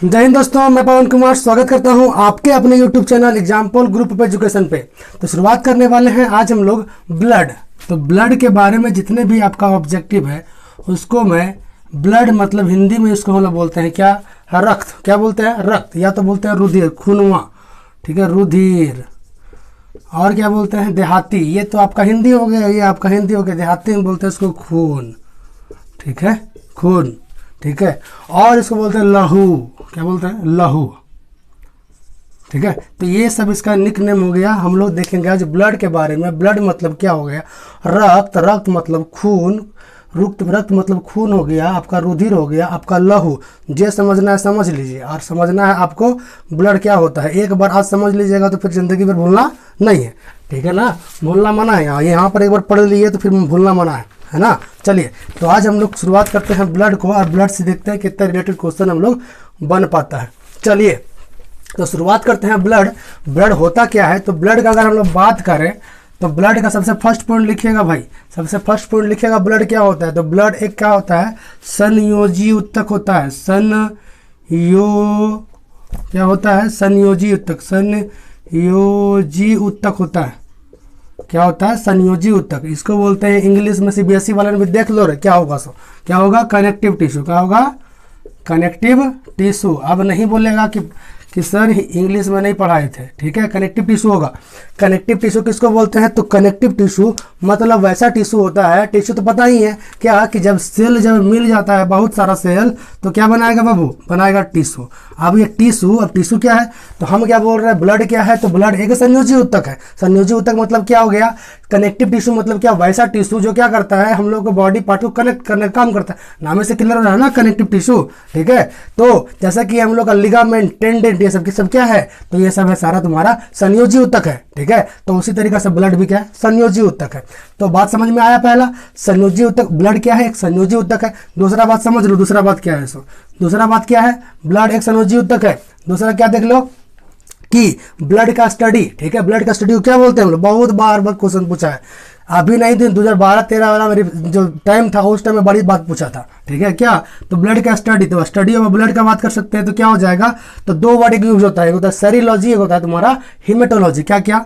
जय हिंद दोस्तों, मैं पवन कुमार स्वागत करता हूं आपके अपने YouTube channel example group of education पे। तो शुरुआत करने वाले हैं आज हम लोग ब्लड। तो ब्लड के बारे में जितने भी आपका ऑब्जेक्टिव है उसको मैं ब्लड मतलब हिंदी में इसको हम लोग बोलते हैं क्या, रक्त। क्या बोलते हैं? रक्त, या तो बोलते हैं रुधिर, खूनवा, ठीक है, रुधिर। और क्या बोलते हैं? देहाती। ये तो आपका हिंदी हो गया, ये आपका हिंदी हो गया। देहाती में बोलते हैं इसको खून, ठीक है, खून, ठीक है। और इसको बोलते हैं लहू। क्या बोलते हैं? लहू, ठीक है। तो ये सब इसका निक नेम हो गया। हम लोग देखेंगे आज ब्लड के बारे में। ब्लड मतलब क्या हो गया? रक्त, रक्त मतलब खून, रक्त मतलब खून हो गया, आपका रुधिर हो गया, आपका लहू। जो समझना है समझ लीजिए, और समझना है आपको ब्लड क्या होता है। एक बार आज समझ लीजिएगा तो फिर जिंदगी भर भूलना नहीं है, ठीक है ना। भूलना मना है, यहाँ पर एक बार पढ़ लिए तो फिर भूलना मना है ना। चलिए, तो आज हम लोग शुरुआत करते हैं ब्लड को, और ब्लड से देखते हैं कितना रिलेटेड क्वेश्चन हम लोग बन पाता है। चलिए, तो शुरुआत करते हैं ब्लड। ब्लड होता क्या है? तो ब्लड का अगर हम लोग बात करें तो ब्लड का सबसे फर्स्ट पॉइंट लिखिएगा भाई, सबसे फर्स्ट पॉइंट लिखिएगा ब्लड क्या होता है। तो ब्लड एक क्या होता है? संयोजी उत्तक होता है। क्या होता है? संयोजी उत्तक, संयोजी उत्तक होता है। क्या होता है? संयोजी उत्तक। इसको बोलते हैं इंग्लिश में, सीबीएसई वाले ने भी देख लो रे, क्या होगा सो, क्या होगा? Connective tissue. क्या होगा? Connective tissue. अब नहीं बोलेगा कि सर इंग्लिश में नहीं पढ़ाए थे, ठीक है। कनेक्टिव टिश्यू होगा। कनेक्टिव टिश्यू किसको बोलते हैं? तो कनेक्टिव टिश्यू मतलब वैसा टिश्यू होता है, टिश्यू तो पता ही है क्या, कि जब सेल जब मिल जाता है बहुत सारा सेल तो क्या बनाएगा बाबू? बनाएगा टिश्यू। अब ये टिश्यू, अब टिश्यू क्या है? तो हम क्या बोल रहे हैं? ब्लड क्या है? तो ब्लड एक संयोजी उत्तक है। संयोजी उत्तक मतलब क्या हो गया? कनेक्टिव टिश्यू मतलब क्या? वैसा टिश्यू जो क्या करता है, हम लोग को बॉडी पार्ट को कनेक्ट करने का काम करता है। नाम से क्लियर हो रहा है ना, कनेक्टिव टिश्यू, ठीक है। तो जैसा कि हम लोग का लिगामेंट, टेंडेंट, ये सब क्या है? तो ये सब है सारा तुम्हारा संयोजी उत्तक है, ठीक है। तो उसी तरीके से ब्लड भी क्या है? संयोजी उत्तक है। तो बात समझ में आया? पहला संयोजी उत्तक, ब्लड क्या है? एक संयोजी उत्तक है। दूसरा बात समझ लो, दूसरा बात क्या है? सो दूसरा बात क्या है? ब्लड एक संयोजी उत्तक है। दूसरा क्या देख लो कि ब्लड का स्टडी, ठीक है। ब्लड का स्टडी को क्या बोलते हैं हम लोग? बहुत बार क्वेश्चन पूछा है। अभी नहीं, 2012-13 वाला मेरी जो टाइम था उस टाइम में बड़ी बात पूछा था, ठीक है क्या। तो ब्लड का स्टडी, तो स्टडी ऑफ ब्लड का बात कर सकते हैं। तो क्या हो जाएगा? तो दो वर्ड यूज होता है, एक होता है सेरिलॉजी, एक होता है तुम्हारा हिमेटोलॉजी। क्या क्या?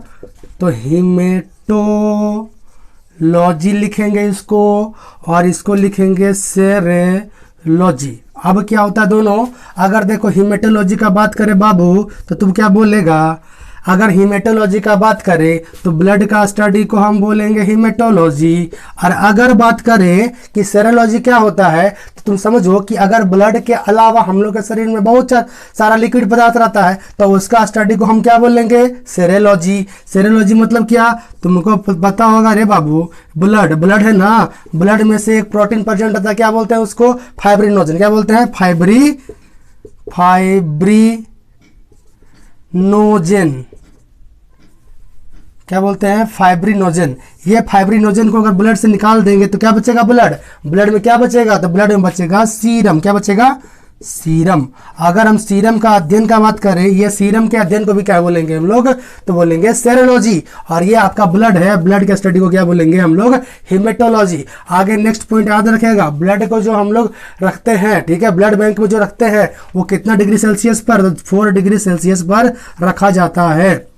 तो हिमेटोलॉजी लिखेंगे इसको, और इसको लिखेंगे सेरेलॉजी। अब क्या होता है दोनों? अगर देखो हिमेटोलॉजी का बात करें बाबू तो तुम क्या बोलेगा? अगर हिमेटोलॉजी का बात करें तो ब्लड का स्टडी को हम बोलेंगे हिमेटोलॉजी। और अगर बात करें कि सेरोलॉजी क्या होता है तो तुम समझो कि अगर ब्लड के अलावा हम लोग के शरीर में बहुत सारा लिक्विड पदार्थ रहता है तो उसका स्टडी को हम क्या बोलेंगे? सेरोलॉजी। सेरोलॉजी मतलब क्या? तुमको पता होगा रे बाबू, ब्लड है ना, ब्लड में से एक प्रोटीन प्रेजेंट होता है, क्या बोलते हैं उसको? फाइब्रिनोजन। क्या बोलते हैं? फाइब्रिनोजन। क्या बोलते हैं? फाइब्रिनोजन। ये फाइब्रिनोजन को अगर ब्लड से निकाल देंगे तो क्या बचेगा? ब्लड में क्या बचेगा? तो ब्लड में बचेगा सीरम। क्या बचेगा? सीरम। अगर हम सीरम का अध्ययन का बात करें, ये सीरम के अध्ययन को भी क्या बोलेंगे हम लोग? तो बोलेंगे सेरोलॉजी। और ये आपका ब्लड है, ब्लड के स्टडी को क्या बोलेंगे हम लोग? हिमेटोलॉजी। आगे नेक्स्ट पॉइंट याद रखेगा, ब्लड को जो हम लोग रखते हैं, ठीक है, ब्लड बैंक में जो रखते हैं वो कितना डिग्री सेल्सियस पर? 4 डिग्री सेल्सियस पर रखा जाता है,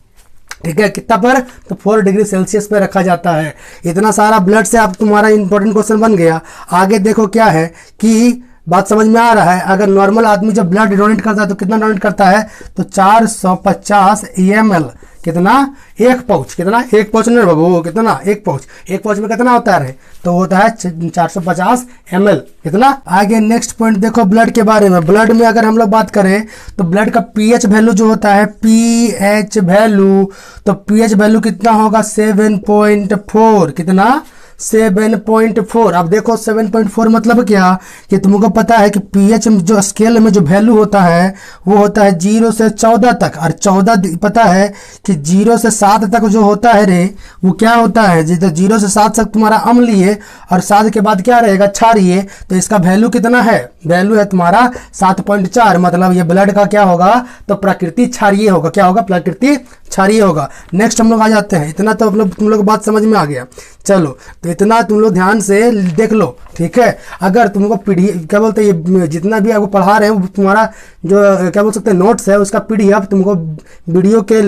ठीक है। कितना पर? तो 4 डिग्री सेल्सियस पे रखा जाता है। इतना सारा ब्लड से आप तुम्हारा इंपॉर्टेंट क्वेश्चन बन गया। आगे देखो क्या है कि बात समझ में आ रहा है। अगर नॉर्मल आदमी जब ब्लड डोनेट करता है तो कितना डोनेट करता है? तो 450 ml। कितना? एक पाउच। कितना? एक पाउच नहीं बाबू, कितना? एक पाउच। एक पाउच में कितना होता है? तो होता है 450 ml। कितना? आगे नेक्स्ट पॉइंट देखो ब्लड के बारे में। ब्लड में अगर हम लोग बात करें तो ब्लड का पीएच वैल्यू जो होता है, पीएच वैल्यू, तो पीएच वैल्यू कितना होगा? 7.4। कितना? 7.4। अब देखो 7.4 मतलब क्या, कि तुमको पता है कि पीएच जो स्केल में जो वैल्यू होता है वो होता है 0 से 14 तक। और 14 पता है कि 0 से 7 तक जो होता है रे वो क्या होता है, जैसे 0 से 7 तक तुम्हारा अम्लीय और 7 के बाद क्या रहेगा, क्षारीय। तो इसका वैल्यू कितना है, वैल्यू है तुम्हारा 7.4। मतलब ये ब्लड का क्या होगा, तो प्रकृति क्षारीय होगा। क्या होगा, प्रकृति क्षारीय होगा। नेक्स्ट हम लोग आ जाते हैं, इतना तो मतलब तुम लोग बात समझ में आ गया। चलो तो इतना तुम लोग ध्यान से देख लो, ठीक है। अगर तुमको पीडीएफ क्या बोलते हैं, ये जितना भी आपको पढ़ा रहे हैं तुम्हारा जो क्या बोल सकते हैं नोट्स है, उसका पीडीएफ तुमको वीडियो के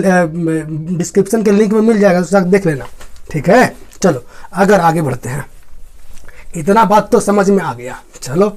डिस्क्रिप्शन के लिंक में मिल जाएगा, उसका देख लेना, ठीक है। चलो अगर आगे बढ़ते हैं, इतना बात तो समझ में आ गया। चलो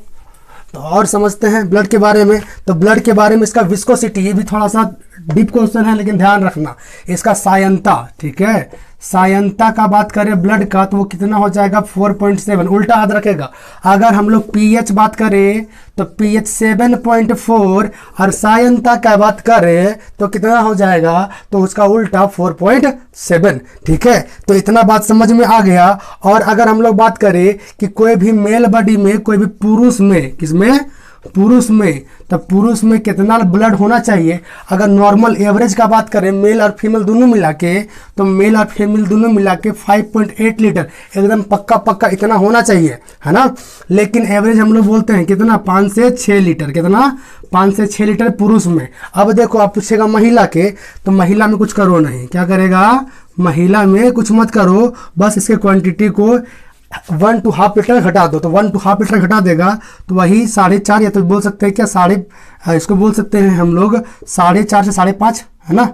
तो और समझते हैं ब्लड के बारे में। तो ब्लड के बारे में इसका विस्कोसिटी, ये भी थोड़ा सा डीप क्वेश्चन है लेकिन ध्यान रखना। इसका सायंता, ठीक है, सायंता का बात करें ब्लड का तो वो कितना हो जाएगा 4.7, उल्टा याद रखेगा। अगर हम लोग पीएच बात करें तो पीएच 7.4 और सायंता का बात करें तो कितना हो जाएगा, तो उसका उल्टा 4.7, ठीक है। तो इतना बात समझ में आ गया। और अगर हम लोग बात करें कि कोई भी मेल बॉडी में, कोई भी पुरुष में, किसमें, पुरुष में, तो पुरुष में कितना ब्लड होना चाहिए, अगर नॉर्मल एवरेज का बात करें मेल और फीमेल दोनों मिला के, तो मेल और फीमेल दोनों मिला के 5.8 लीटर एकदम पक्का पक्का इतना होना चाहिए, है ना। लेकिन एवरेज हम लोग बोलते हैं कितना, 5 से 6 लीटर, कितना, 5 से 6 लीटर पुरुष में। अब देखो आप पूछेगा महिला के, तो महिला में कुछ करो नहीं, क्या करेगा, महिला में कुछ मत करो, बस इसके क्वांटिटी को 1 to ½ लीटर घटा दो, तो 1 to ½ लीटर घटा देगा तो वही 4.5, या तो बोल सकते हैं क्या इसको बोल सकते हैं हम लोग 4.5 से 5.5, है ना।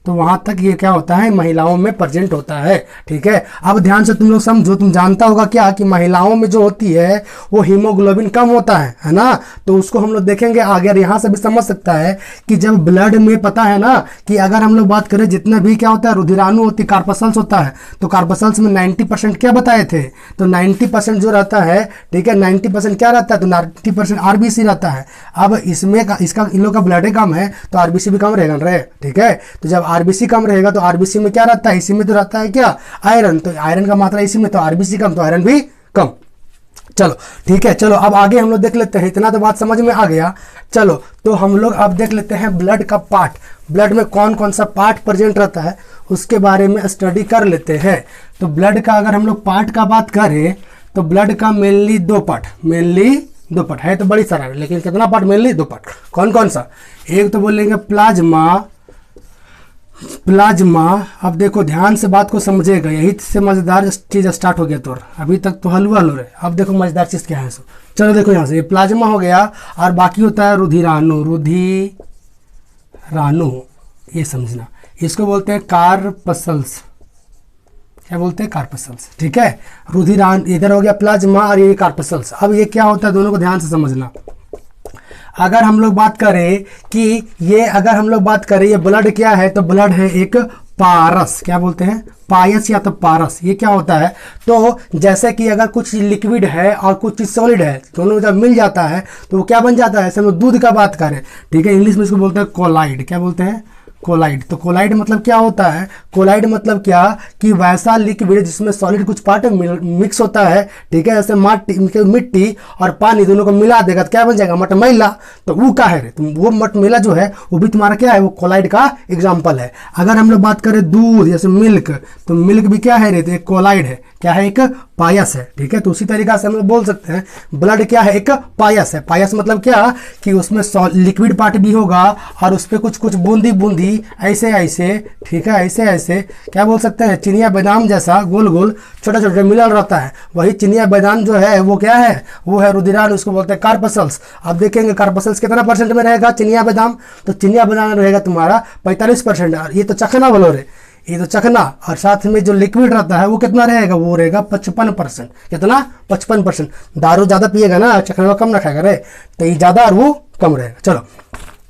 तो वहाँ तक ये क्या होता है, महिलाओं में प्रेजेंट होता है, ठीक है। अब ध्यान से तुम लोग समझो, तुम जानता होगा क्या कि महिलाओं में जो होती है वो हीमोग्लोबिन कम होता है ना। तो उसको हम लोग देखेंगे आगे। और यहाँ से भी समझ सकता है कि जब ब्लड में पता है ना कि अगर हम लोग बात करें जितना भी क्या होता है, रुधिराणु होती है, कार्पसल्स होता है, तो कार्पसल्स में 90% क्या बताए थे, तो 90% जो रहता है, ठीक है, 90% क्या रहता है, तो 90% आरबीसी रहता है। अब इसमें इसका इन लोग का ब्लड कम है तो आरबीसी भी कम रहेगा रे, ठीक है। तो जब आरबीसी कम रहेगा तो आरबीसी में क्या रहता है, इसी में तो रहता है क्या, आयरन, तो आयरन का मात्रा इसी में, तो आरबीसी कम तो आयरन भी कम। चलो ठीक है, चलो अब आगे हम लोग देख लेते हैं, इतना तो बात समझ में आ गया। चलो तो हम लोग अब देख लेते हैं ब्लड का पार्ट, ब्लड में कौन कौन सा पार्ट प्रेजेंट रहता है उसके बारे में स्टडी कर लेते हैं। तो ब्लड का अगर हम लोग पार्ट का बात करें तो ब्लड का मेनली 2 पार्ट, मेनली 2 पार्ट है, तो बड़ी सारा है लेकिन कितना पार्ट, मेनली 2 पार्ट। कौन कौन सा, एक तो बोलेंगे प्लाज्मा, प्लाज्मा। अब देखो ध्यान से बात को समझेगा, यही से मजेदार चीज स्टार्ट हो गया। तो अभी तक तो हलवा लो रहे, अब देखो मजेदार चीज क्या है। सो चलो देखो यहाँ से, ये प्लाज्मा हो गया और बाकी होता है रुधिराणु, रुधिराणु ये समझना, इसको बोलते हैं कार्पसल्स, क्या बोलते हैं, कार्पसल्स, ठीक है। रुधिराणु इधर हो गया प्लाज्मा और ये कार्पसल्स। अब ये क्या होता है दोनों को ध्यान से समझना। अगर हम लोग बात करें कि ये, अगर हम लोग बात करें ये ब्लड क्या है, तो ब्लड है एक पारस, क्या बोलते हैं, पायस या तो पारस। ये क्या होता है, तो जैसे कि अगर कुछ लिक्विड है और कुछ चीज सॉलिड है, दोनों जब मिल जाता है तो वो क्या बन जाता है, जैसे हम दूध का बात करें, ठीक है, इंग्लिश में इसको बोलते हैं कोलाइड, क्या बोलते हैं, कोलाइड। तो कोलाइड मतलब क्या होता है, कोलाइड मतलब क्या कि वैसा लिक्विड जिसमें सॉलिड कुछ पार्ट मिक्स होता है, ठीक है, जैसे मिट्टी और पानी दोनों को मिला देगा तो क्या बन जाएगा, मटमैला। तो वो क्या है, तो वो मटमैला जो है वो भी तुम्हारा क्या है, वो कोलाइड का एग्जाम्पल है। अगर हम लोग बात करें दूध जैसे मिल्क, तो मिल्क भी क्या है रे, तो एक कोलाइड है, क्या है, एक पायस है, ठीक है। तो उसी तरीका से हम लोग बोल सकते हैं ब्लड क्या है, एक पायस है। पायस मतलब क्या कि उसमें लिक्विड पार्ट भी होगा और उस पर कुछ कुछ बूंदी बूंदी ऐसे ऐसे, ठीक है, ऐसे ऐसे क्या बोल सकते हैं, चिनिया बादाम जैसा गोल गोल छोटा छोटा मिलल रहता है। वही चिनिया बादाम जो है वो क्या है, वो है रुधिराणु, उसको बोलते हैं कार्पसल्स। अब देखेंगे कार्पसल्स कितना परसेंट में रहेगा चिनिया बादाम, तो चिनिया बादाम रहेगा तुम्हारा 45%। और ये तो चखना बोलो रे, ये तो चखना, और साथ में जो लिक्विड रहता है वो कितना रहेगा, वो रहेगा 55%। कितना, 55%। दारू ज़्यादा पिएगा ना, चखना कम ना खाएगा रे, तो ये ज़्यादा और वो कम रहेगा। चलो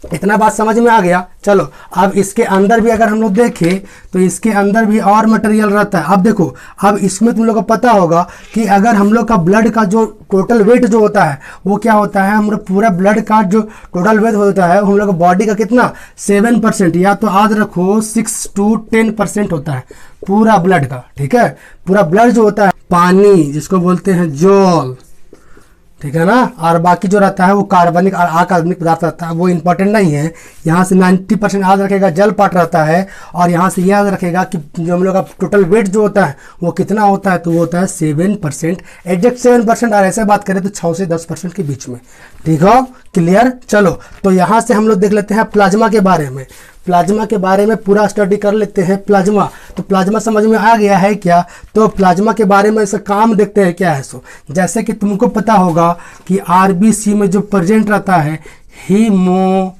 इतना बात समझ में आ गया। चलो अब इसके अंदर भी अगर हम लोग देखें तो इसके अंदर भी और मटेरियल रहता है। अब देखो, अब इसमें तुम लोग को पता होगा कि अगर हम लोग का ब्लड का जो टोटल वेट जो होता है वो क्या होता है, हम लोग पूरा ब्लड का जो टोटल वेट होता है हम लोग बॉडी का कितना, 7%, या तो याद रखो 6 to 10% होता है पूरा ब्लड का, ठीक है। पूरा ब्लड जो होता है पानी जिसको बोलते हैं जल, ठीक है ना, और बाकी जो रहता है वो कार्बनिक और अकार्बनिक पदार्थ रहता है, वो इंपॉर्टेंट नहीं है। यहाँ से 90% याद रखेगा जल पार्ट रहता है, और यहाँ से याद रखेगा कि जो हम लोग का टोटल वेट जो होता है वो कितना होता है, तो वो होता है 7%, एग्जैक्ट 7%। और ऐसे बात करें तो 6 से 10% के बीच में, ठीक हो, क्लियर। चलो तो यहाँ से हम लोग देख लेते हैं प्लाज्मा के बारे में। प्लाज्मा के बारे में पूरा स्टडी कर लेते हैं। प्लाज्मा, तो प्लाज्मा समझ में आ गया है क्या? तो प्लाज्मा के बारे में इसका काम देखते हैं क्या है। सो जैसे कि तुमको पता होगा कि आरबीसी में जो प्रेजेंट रहता है हीमोग्लोबिन,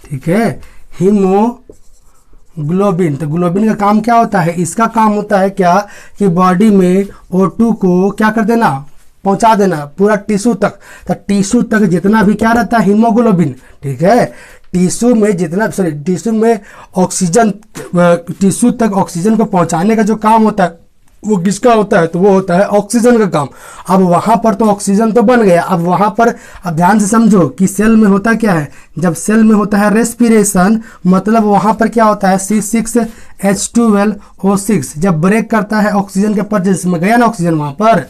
ठीक है, हीमोग्लोबिन। तो ग्लोबिन का काम क्या होता है? इसका काम होता है क्या कि बॉडी में O2 को क्या कर देना, पहुंचा देना पूरा टिश्यू तक। तो टिश्यू तक जितना भी क्या रहता है, हीमोग्लोबिन, ठीक है। टिश्यू में जितना, सॉरी, टिश्यू में ऑक्सीजन, टिश्यू तक ऑक्सीजन को पहुंचाने का जो काम होता है वो किसका होता है? तो वो होता है ऑक्सीजन का काम। अब वहां पर तो ऑक्सीजन तो बन गया, अब वहां पर अब ध्यान से समझो कि सेल में होता क्या है, जब सेल में होता है रेस्पिरेशन, मतलब वहां पर क्या होता है C6H12O6 जब ब्रेक करता है ऑक्सीजन के प्रेजेंस में, गया ना ऑक्सीजन वहां पर,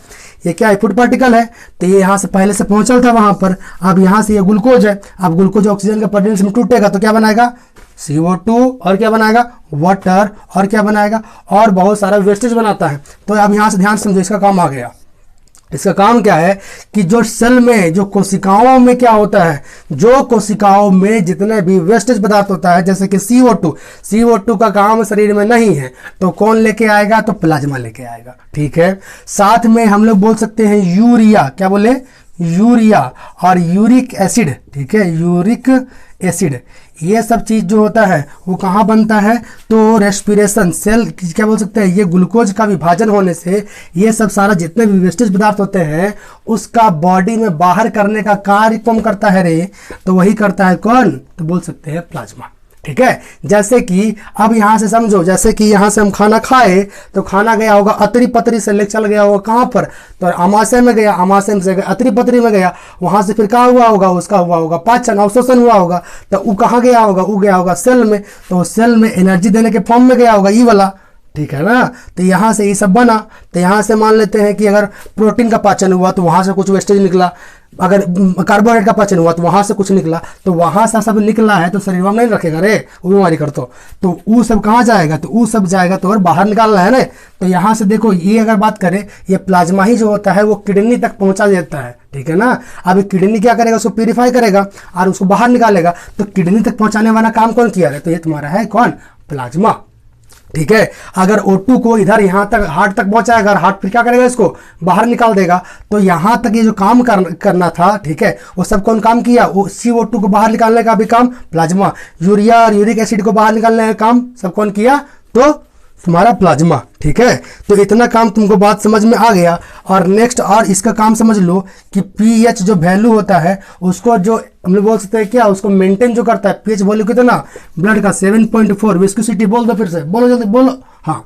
ये क्या है, फूड पार्टिकल है, तो ये यहाँ से पहले से पहुंचल था वहां पर, अब यहाँ से ये ग्लूकोज है, अब ग्लूकोज ऑक्सीजन के प्रेजेंस में टूटेगा तो क्या बनाएगा, CO2, और क्या बनाएगा, वाटर, और क्या बनाएगा, और बहुत सारा वेस्टेज बनाता है। तो अब यहाँ से ध्यान समझो, इसका काम आ गया। इसका काम क्या है कि जो सेल में, जो कोशिकाओं में क्या होता है, जो कोशिकाओं में जितने भी वेस्टेज पदार्थ होता है, जैसे कि CO2 का काम शरीर में नहीं है, तो कौन लेके आएगा, तो प्लाज्मा लेके आएगा, ठीक है। साथ में हम लोग बोल सकते हैं यूरिया, क्या बोले, यूरिया, और यूरिक एसिड, ठीक है, यूरिक एसिड, ये सब चीज जो होता है वो कहाँ बनता है, तो रेस्पिरेशन, सेल क्या बोल सकते हैं, ये ग्लूकोज का विभाजन होने से ये सब सारा जितने भी वेस्टेज पदार्थ होते हैं उसका बॉडी में बाहर करने का कार्य कौन करता है रे, तो वही करता है कौन, तो बोल सकते हैं प्लाज्मा, ठीक है। जैसे कि अब यहाँ से समझो, जैसे कि यहाँ से हम खाना खाए तो खाना गया होगा अतरी पतरी से ले चल गया होगा कहाँ पर, तो आमाशय में गया, आमाशय से अतरी पतरी में गया, वहाँ से फिर कहाँ हुआ होगा, उसका हुआ होगा पाचन, अवशोषण हुआ होगा, तो वो कहाँ गया होगा, वो गया होगा सेल में, तो सेल में एनर्जी देने के फॉर्म में गया होगा ई वाला, ठीक है ना। तो यहाँ से ये सब बना, तो यहाँ से मान लेते हैं कि अगर प्रोटीन का पाचन हुआ तो वहाँ से कुछ वेस्टेज निकला, अगर कार्बोहाइड्रेट का पाचन हुआ तो वहाँ से कुछ निकला, तो वहाँ से सब निकला है तो शरीर में नहीं रखेगा रे, वो बीमारी कर तो वो सब कहाँ जाएगा, तो वो सब जाएगा तो और बाहर निकालना है ना। तो यहाँ से देखो, ये अगर बात करें, ये प्लाज्मा ही जो होता है वो किडनी तक पहुँचा देता है, ठीक है ना। अब किडनी क्या करेगा, उसको प्यूरिफाई करेगा और उसको बाहर निकालेगा, तो किडनी तक पहुँचाने वाला काम कौन किया है, तो ये तुम्हारा है कौन, प्लाज्मा, ठीक है। अगर O2 को इधर यहाँ तक हार्ट तक पहुंचाएगा, अगर हार्ट फिर क्या करेगा, इसको बाहर निकाल देगा, तो यहाँ तक ये जो काम करना था, ठीक है, वो सब कौन काम किया, वो CO2 को बाहर निकालने का भी काम प्लाज्मा, यूरिया और यूरिक एसिड को बाहर निकालने का काम सब कौन किया, तो तुम्हारा प्लाज्मा, ठीक है। तो इतना काम तुमको बात समझ में आ गया। और नेक्स्ट और इसका काम समझ लो कि pH जो वैल्यू होता है उसको, जो हम लोग बोल सकते हैं क्या, उसको मेंटेन जो करता है, pH वैल्यू कितना, ब्लड का 7.4, विस्कोसिटी बोल दो फिर से, बोलो जल्दी बोलो, हाँ,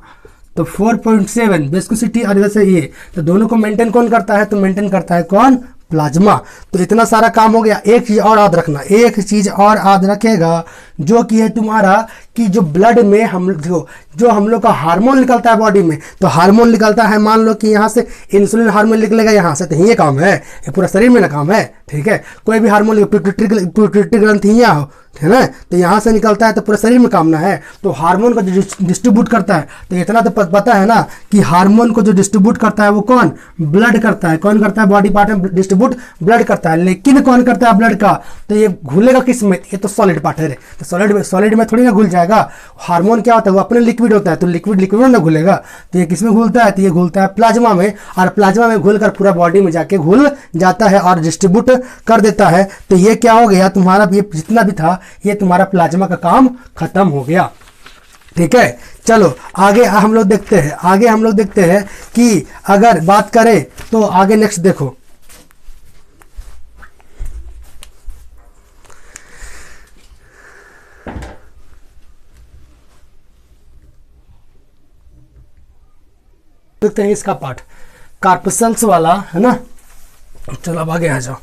तो 4.7 विस्कोसिटी, और वैसे ये, तो दोनों को मेंटेन कौन करता है, तो मेंटेन करता है कौन, प्लाज्मा। तो इतना सारा काम हो गया। एक चीज और याद रखना, एक चीज और याद रखेगा, जो कि है तुम्हारा कि जो ब्लड में हम जो हम लोग का हार्मोन निकलता है बॉडी में, तो हार्मोन निकलता है, मान लो कि यहाँ से इंसुलिन हार्मोन निकलेगा यहाँ से, तो ये काम है, ये पूरा शरीर में ना काम है, ठीक है। कोई भी हार्मोन, पिट्यूटरी ग्रंथि यहाँ हो, है ना, तो यहाँ से निकलता है तो पूरे शरीर में काम ना है। तो हार्मोन को जो डिस्ट्रीब्यूट करता है, तो इतना तो पता है ना कि हार्मोन को जो डिस्ट्रीब्यूट करता है वो कौन, ब्लड करता है। कौन करता है, बॉडी पार्ट में डिस्ट्रीब्यूट ब्लड करता है। लेकिन कौन करता है ब्लड का, तो ये घुलेगा किस में, ये तो सॉलिड पार्ट है, तो सॉलिड में थोड़ी ना घुल जाएगा। हार्मोन क्या होता है, वो अपने लिक्विड होता है, तो लिक्विड में ना घुलेगा। तो ये किस में घुलता है, तो ये घुलता है प्लाज्मा में, और प्लाज्मा में घुलकर पूरा बॉडी में जाके घुल जाता है और डिस्ट्रीब्यूट कर देता है। तो ये क्या हो गया तुम्हारा, ये जितना भी था ये तुम्हारा प्लाज्मा का काम खत्म हो गया, ठीक है। चलो आगे हम लोग देखते हैं कि अगर बात करें तो आगे नेक्स्ट देखो, देखते हैं इसका पार्ट कार्पसेल्स वाला, है ना। चलो अब आगे आ जाओ।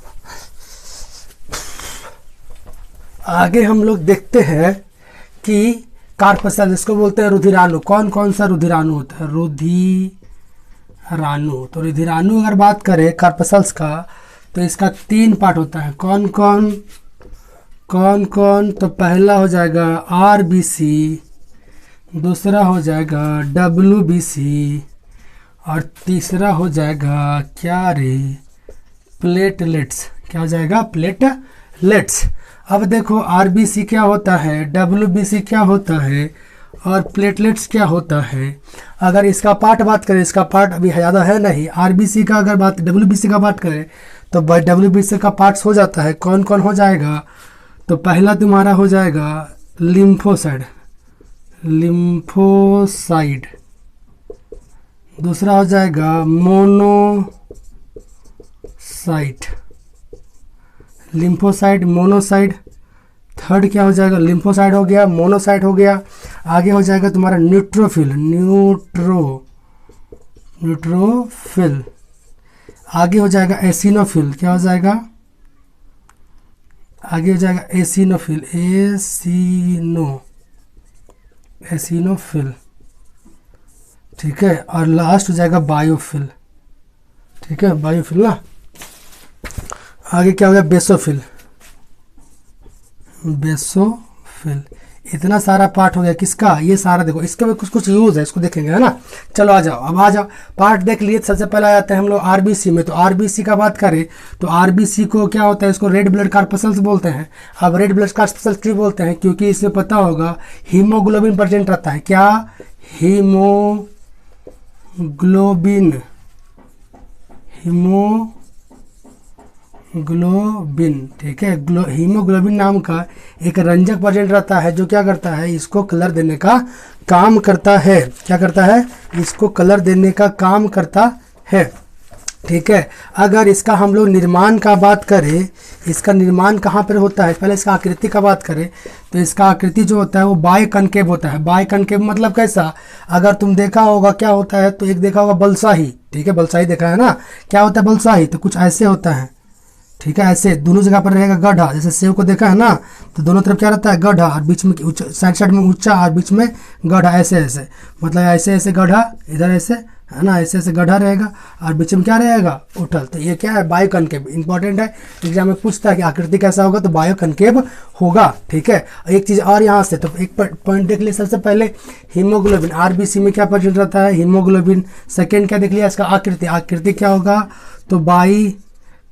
आगे हम लोग देखते हैं कि कार्पसेल्स, इसको बोलते हैं रुधिराणु। कौन कौन सा रुधिराणु होता है, रुधिराणु। तो रुधिराणु अगर बात करें कार्पसेल्स का, तो इसका 3 पार्ट होता है। कौन कौन, तो पहला हो जाएगा RBC, दूसरा हो जाएगा WBC, और तीसरा हो जाएगा क्या रे, प्लेटलेट्स। क्या हो जाएगा, प्लेटलेट्स। अब देखो आरबीसी क्या होता है, डब्ल्यूबीसी क्या होता है और प्लेटलेट्स क्या होता है। अगर इसका पार्ट बात करें, इसका पार्ट अभी ज़्यादा है नहीं। आरबीसी का अगर बात, डब्ल्यूबीसी का बात करें तो डब्ल्यूबीसी का पार्ट्स हो जाता है। कौन कौन हो जाएगा, तो पहला तुम्हारा हो जाएगा लिम्फोसाइड, लिम्फोसाइड। दूसरा हो जाएगा मोनोसाइट, लिम्फोसाइट, मोनोसाइट। थर्ड क्या हो जाएगा, लिम्फोसाइट हो गया, मोनोसाइट हो गया। आगे हो जाएगा तुम्हारा न्यूट्रोफिल, न्यूट्रोफिल। आगे हो जाएगा एसिनोफिल, क्या हो जाएगा, आगे हो जाएगा एसिनोफिल, एसिनोफिल, ठीक है। और लास्ट हो जाएगा बायोफिल, ठीक है, बायोफिल ना। आगे क्या हो गया, बेसोफिल, बेसोफिल। इतना सारा पार्ट हो गया किसका, ये सारा देखो, इसके में कुछ कुछ यूज है, इसको देखेंगे, है ना। चलो आ जाओ, अब आ जाओ, पार्ट देख लिए। सबसे पहले आते हैं हम लोग आरबीसी में। तो आरबीसी का बात करें तो आरबीसी को क्या होता है, इसको रेड ब्लड कार्पसल्स बोलते हैं। अब रेड ब्लड कार्पसल्स क्यों बोलते हैं, क्योंकि इसमें पता होगा हीमोग्लोबिन प्रेजेंट रहता है। क्या, हीमोग्लोबिन, ठीक है। हीमोग्लोबिन नाम का एक रंजक प्रेजेंट रहता है जो क्या करता है, इसको कलर देने का काम करता है। क्या करता है, इसको कलर देने का काम करता है, ठीक है। अगर इसका हम लोग निर्माण का बात करें, इसका निर्माण कहाँ पर होता है, पहले इसका आकृति का बात करें तो इसका आकृति जो होता है वो बायकनकेव होता है। बायकनकेव मतलब कैसा, अगर तुम देखा होगा क्या होता है, तो एक देखा होगा बलशाही, ठीक है, बलशाही देखा है ना। क्या होता है बलशाही, तो कुछ ऐसे होता है, ठीक है। ऐसे दोनों जगह पर रहेगा गड्ढा, जैसे सेव को देखा है ना, तो दोनों तरफ क्या रहता है, गड्ढा, और बीच में साइड साइड में ऊंचा और बीच में गड्ढा, ऐसे ऐसे, मतलब ऐसे ऐसे गड्ढा, इधर ऐसे, है ना, ऐसे ऐसे गड्ढा रहेगा और बीच में क्या रहेगा, उठल। तो ये क्या है, बायोकनकेव। इंपॉर्टेंट है, एग्जाम में पूछता है कि आकृति कैसा होगा, तो बायोकनकेव होगा, ठीक है। एक चीज़ और यहाँ से, तो एक पॉइंट देख लिया सबसे पहले, हीमोग्लोबिन आरबीसी में क्या प्रेजेंट रहता है, हीमोग्लोबिन। सेकेंड क्या देख लिया, इसका आकृति, आकृति क्या होगा, तो बाई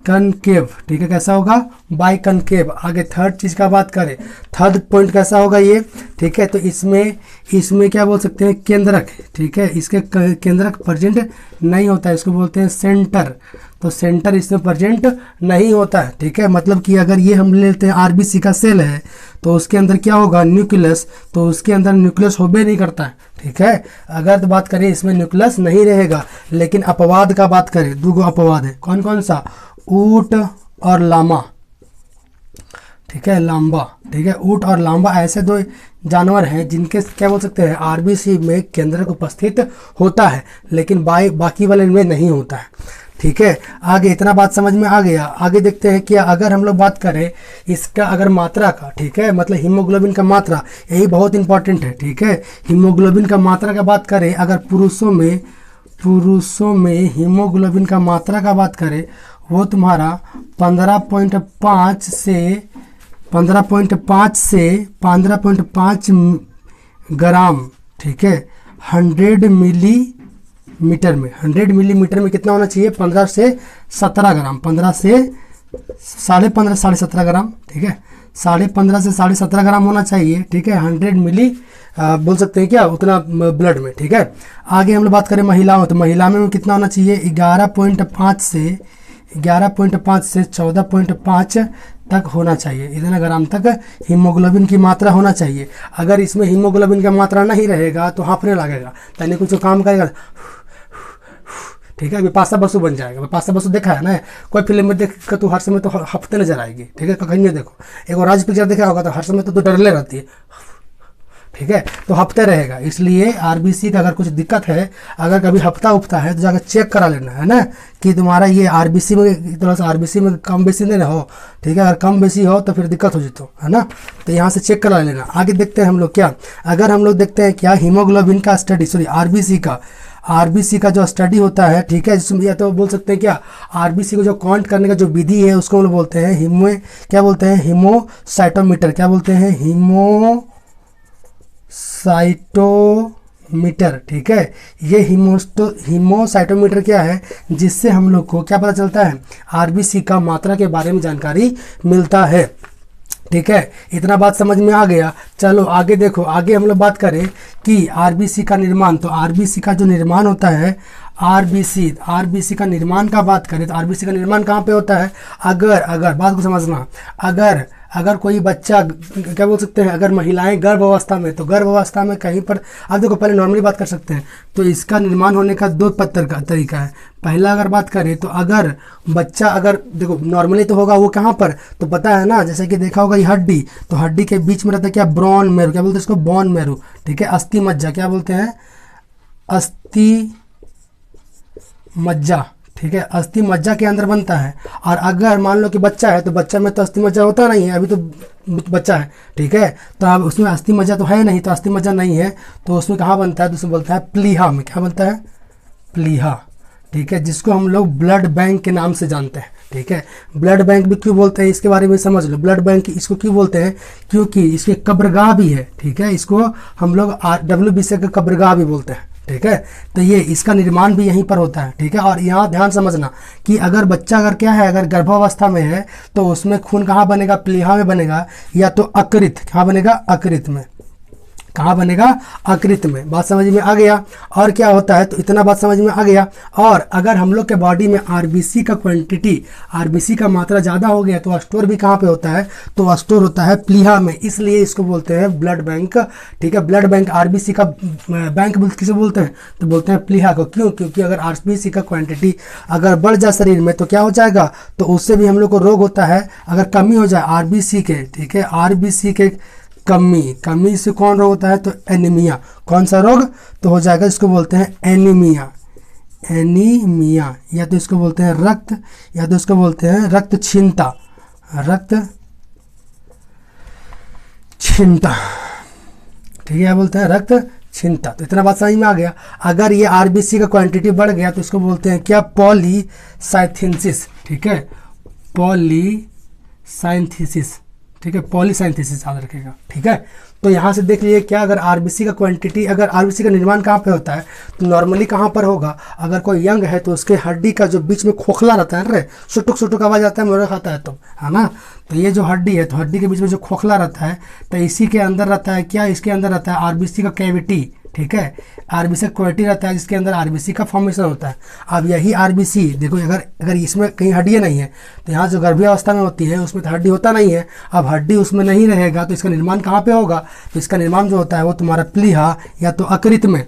कनकेव, ठीक है, कैसा होगा, बाइकनकेव। आगे थर्ड चीज़ का बात करें, थर्ड पॉइंट कैसा होगा ये, ठीक है। तो इसमें क्या बोल सकते हैं, केंद्रक, ठीक है। इसके केंद्रक प्रेजेंट नहीं होता है, इसको बोलते हैं सेंटर। तो सेंटर इसमें प्रेजेंट नहीं होता है, ठीक है। मतलब कि अगर ये हम लेते हैं आरबीसी का सेल है तो उसके अंदर क्या होगा, न्यूक्लियस, तो उसके अंदर न्यूक्लियस होबे नहीं करता है, ठीक है। अगर तो बात करें इसमें न्यूक्लियस नहीं रहेगा। लेकिन अपवाद का बात करें, दो अपवाद है, कौन कौन सा, ऊंट और लामा, ठीक है, लांबा, ठीक है। ऊंट और लांबा ऐसे दो जानवर हैं जिनके क्या बोल सकते हैं, आरबीसी में केंद्रक उपस्थित होता है, लेकिन बाकी वाले में नहीं होता है, ठीक है। आगे इतना बात समझ में आ गया। आगे देखते हैं कि अगर हम लोग बात करें इसका अगर मात्रा का, ठीक है, मतलब हीमोग्लोबिन का मात्रा, यही बहुत इंपॉर्टेंट है, ठीक है। हीमोग्लोबिन का मात्रा का बात करें, अगर पुरुषों में हीमोग्लोबिन का मात्रा का बात करें, वो तुम्हारा 15.5 से 15.5 ग्राम, ठीक है, 100 मिलीमीटर में। 100 मिलीमीटर में कितना होना चाहिए, 15 से 17 ग्राम, 15 से 15.5 साढ़े 17 ग्राम, ठीक है, 15.5 से 17.5 ग्राम होना चाहिए, ठीक है। 100 मिली बोल सकते हैं क्या, उतना ब्लड में, ठीक है। आगे हम लोग बात करें महिलाओं, तो महिला में कितना होना चाहिए, 11.5 से 14.5 तक होना चाहिए, इतना ग्राम तक हीमोग्लोबिन की मात्रा होना चाहिए। अगर इसमें हीमोग्लोबिन का मात्रा नहीं रहेगा तो हाँफने लगेगा, यानी कुछ काम करेगा, ठीक है, विपाशा बसु बन जाएगा। विपाशा बसु देखा है ना, कोई फिल्म में देख कर तो हर समय तो हफ्ते नजर आएगी, ठीक है, कहीं नहीं देखो। एक और राज पिक्चर देखा होगा तो हर समय तो डरले रहती है, ठीक है, तो हफ्ते रहेगा। इसलिए आरबीसी का अगर कुछ दिक्कत है, अगर कभी हफ्ता उफ्ता है तो जाकर चेक करा लेना, है ना, कि तुम्हारा ये आरबीसी में थोड़ा सा आरबीसी में कम बेसी नहीं हो, ठीक है। अगर कम बेसी हो तो फिर दिक्कत हो जाती है ना, तो यहाँ से चेक करा लेना। आगे देखते हैं हम लोग क्या, अगर हम लोग देखते हैं क्या हीमोग्लोबिन का स्टडी, सॉरी आरबीसी का जो स्टडी होता है, ठीक है, जिसमें या तो बोल सकते हैं क्या, आरबीसी को जो काउंट करने का जो विधि है उसको हम लोग बोलते हैं हीमोसाइटोमीटर, क्या बोलते हैं, हीमोसाइटोमीटर, ठीक है। ये हीमोसाइटोमीटर क्या है, जिससे हम लोग को क्या पता चलता है, आरबीसी का मात्रा के बारे में जानकारी मिलता है, ठीक है, इतना बात समझ में आ गया। चलो आगे देखो, आगे हम लोग बात करें कि आरबीसी का निर्माण। तो आरबीसी का जो निर्माण होता है, आरबीसी का निर्माण का बात करें तो आरबीसी का निर्माण कहाँ पे होता है? अगर बात को समझना, अगर कोई बच्चा, क्या बोल सकते हैं, अगर महिलाएं गर्भ अवस्था में, तो गर्भ अवस्था में कहीं पर, अब देखो पहले नॉर्मली बात कर सकते हैं। तो इसका निर्माण होने का दो तरीका है। पहला अगर बात करें तो अगर बच्चा, अगर देखो नॉर्मली तो होगा वो कहाँ पर, तो पता है ना, जैसे कि देखा होगा ये हड्डी, तो हड्डी के बीच में रहता है क्या? ब्रॉन मैरो, क्या बोलते हैं इसको? बोन मैरो, ठीक है, अस्थि मज्जा, क्या बोलते हैं? अस्थि मज्जा, ठीक है, अस्थि मज्जा के अंदर बनता है। और अगर मान लो कि बच्चा है, तो बच्चा में तो अस्थि मज्जा होता नहीं है, अभी तो बच्चा है, ठीक है, तो अब उसमें अस्थि मज्जा तो है नहीं, तो अस्थि मज्जा नहीं है, तो उसमें कहाँ बनता है? तो उसमें बोलता है प्लीहा में। क्या बनता है? प्लीहा, ठीक है, जिसको हम लोग ब्लड बैंक के नाम से जानते हैं, ठीक है। ब्लड बैंक भी क्यों बोलते हैं, इसके बारे में समझ लो। ब्लड बैंक इसको क्यों बोलते हैं? क्योंकि इसके कब्रगाह भी है, ठीक है, इसको हम लोग WBC का कब्रगाह भी बोलते हैं, ठीक है। तो ये इसका निर्माण भी यहीं पर होता है, ठीक है। और यहाँ ध्यान समझना कि अगर बच्चा, अगर क्या है, अगर गर्भावस्था में है, तो उसमें खून कहाँ बनेगा? प्लीहा में बनेगा, या तो अकृत, कहाँ बनेगा? अकृत में। कहाँ बनेगा? अकृत में। बात समझ में आ गया। और क्या होता है, तो इतना बात समझ में आ गया। और अगर हम लोग के बॉडी में आरबीसी का क्वांटिटी, आरबीसी का मात्रा ज़्यादा हो गया, तो स्टोर भी कहाँ पे होता है? तो स्टोर होता है प्लीहा में, इसलिए इसको बोलते हैं ब्लड बैंक, ठीक है। ब्लड बैंक, आरबीसी का बैंक किसे बोलते हैं? तो बोलते हैं प्लीहा को। क्यों? क्योंकि अगर आरबीसी का क्वांटिटी अगर बढ़ जाए शरीर में, तो क्या हो जाएगा? तो उससे भी हम लोग को रोग होता है। अगर कमी हो जाए आरबीसी के, ठीक है, आरबीसी के कमी से कौन रोग होता है? तो एनीमिया। कौन सा रोग? तो हो जाएगा, इसको बोलते हैं एनीमिया, या तो इसको बोलते हैं रक्त, या तो इसको बोलते हैं रक्त छीनता, ठीक है, बोलते हैं रक्त छीनता। तो इतना बात समझ में आ गया। अगर ये आरबीसी का क्वांटिटी बढ़ गया, तो इसको बोलते हैं क्या? पॉलीसाइथेसिस, ठीक है, पॉलीसाइथेसिस, ठीक है, पॉलीसाइथेसिस याद रखेगा, ठीक है। तो यहाँ से देख लीजिए क्या, अगर आरबीसी का क्वांटिटी, अगर आरबीसी का निर्माण कहाँ पे होता है? तो नॉर्मली कहाँ पर होगा? अगर कोई यंग है, तो उसके हड्डी का जो बीच में खोखला रहता है, रे सुटुक आवाज आता है, मोरा खाता है तो, है ना। तो ये जो हड्डी है, तो हड्डी के बीच में जो खोखला रहता है, तो इसी के अंदर रहता है क्या? इसके अंदर रहता है आरबीसी का कैविटी, ठीक है, आरबीसी का क्वालिटी रहता है, जिसके अंदर आरबीसी का फॉर्मेशन होता है। अब यही आरबीसी देखो, अगर इसमें कहीं हड्डियाँ नहीं है, तो यहाँ जो गर्भावस्था में होती है, उसमें तो हड्डी होता नहीं है। अब हड्डी उसमें नहीं रहेगा, तो इसका निर्माण कहाँ पे होगा? तो इसका निर्माण जो होता है वो तुम्हारा प्लीहा या तो अकृत में,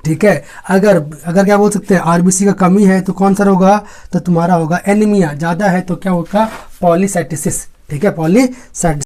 ठीक है। अगर क्या बोल सकते हैं, आरबीसी का कमी है, तो कौन सा होगा? तो तुम्हारा होगा एनीमिया। ज़्यादा है तो क्या होगा? पॉलीसाइटिसिस, ठीक है, पॉलीसाइटिस।